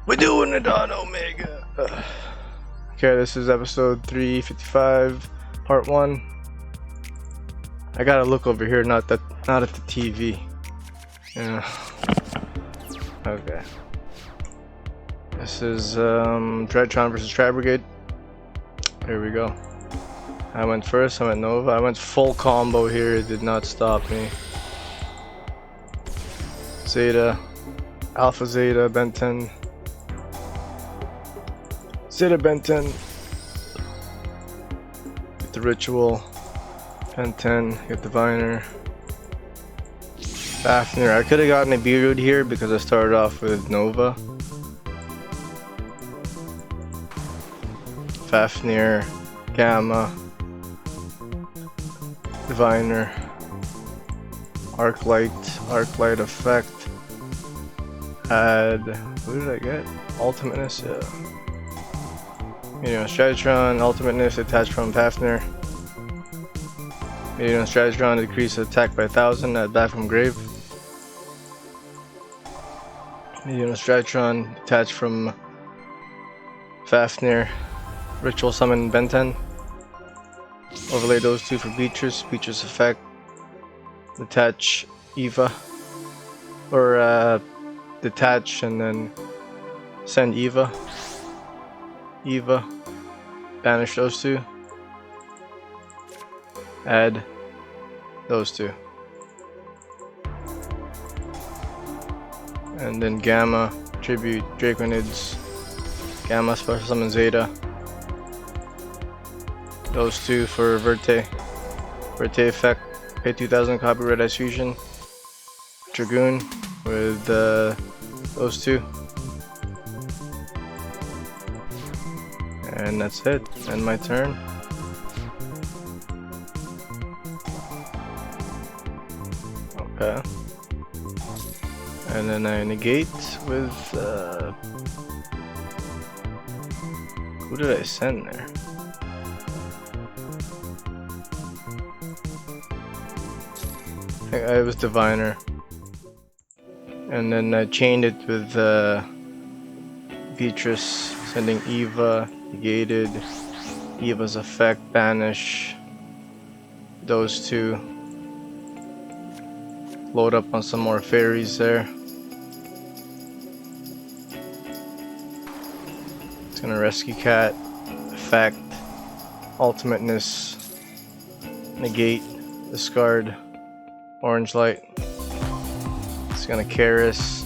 We're doing it on Omega. Okay, this is episode 355, part 1. I gotta look over here, not at the TV. Yeah. Okay. This is DRYTRON versus TRI-BRIGADE. Here we go. I went first, I went Nova. I went full combo here, it did not stop me. Zeta, Alpha Zeta, Ben 10. Zeta Ben 10. Get the Ritual. Ben 10, get Diviner. Fafnir. I could have gotten a B-Root here because I started off with Nova. Fafnir, Gamma, Diviner, Arclight effect. Add, what did I get? Ultimateness, yeah. Stratitron, Ultimateness attached from Fafnir. Stratitron decrease attack by 1000, add back from grave. Stratitron attached from Fafnir. Ritual summon Ben 10. Overlay those two for Beatrice effect. Detach Eva. Or detach and then send Eva. Banish those two. Add those two. And then Gamma, tribute Draconids. Gamma special summon Zeta. Those two for Verte effect. Pay 2000 copy Red Eyes Fusion. Dragoon with those two. And that's it. End my turn. Okay. And then I negate with who did I send there? I think I was Diviner. And then I chained it with Beatrice, sending Eva, negated, Eva's effect, banish, those two. Load up on some more fairies there. It's gonna rescue cat, effect, ultimateness, negate, discard, orange light. It's gonna Karis,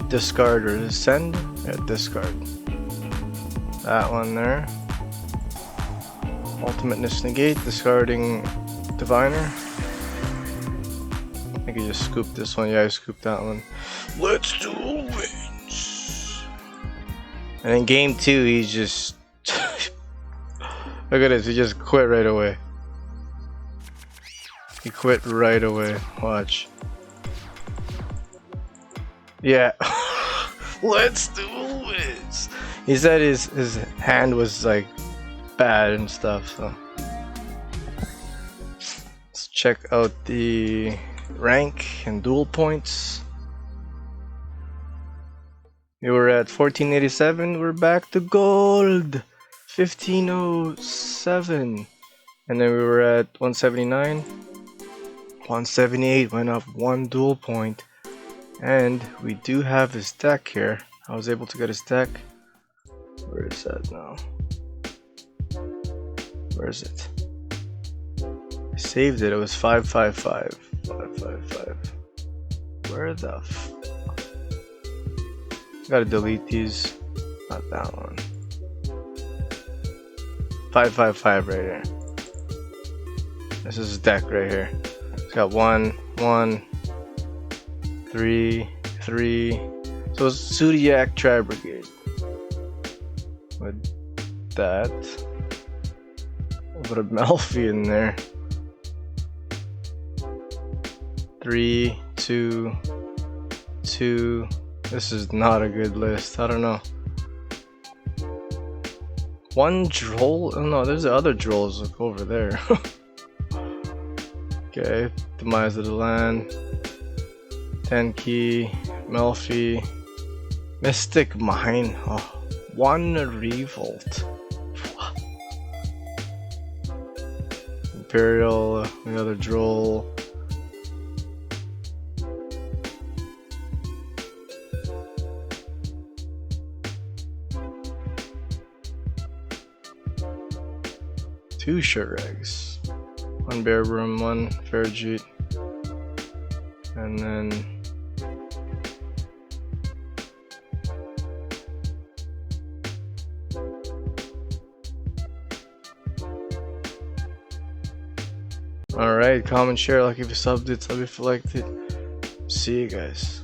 discard or send? Yeah, discard. That one there. Ultimateness negate, discarding Diviner. I think I just scooped this one. Yeah, I scooped that one. Let's do wins. And in game 2, he's just look at this. He just quit right away. He quit right away. Watch. Yeah. Let's do wins. He said his hand was like bad and stuff. So let's check out the rank and duel points. We were at 1487, we're back to gold 1507, and then we were at 179, 178, went up 1 duel point, and we do have his deck here. I was able to get his deck. Where is that now? Where is it? I saved it, it was 555. 555. Where the f... Gotta delete these. Not that one. 555 right here. This is his deck right here. It's got 1, 1, 3, 3. So it's ZOODIAC TRI-BRIGADE. With that. Put a Melfi in there. 3, 2, 2. This is not a good list. I don't know. 1 droll? Oh no, there's the other drolls. Look over there. Okay, Demise of the Land. 10 key, Melfi, Mystic Mine. Oh, 1 Revolt. Imperial, another Droll. Two Sugar Eggs. 1 Bear Broom, 1 Farigite. And then alright, comment, share, like if you subbed it, sub if you liked it. See you guys.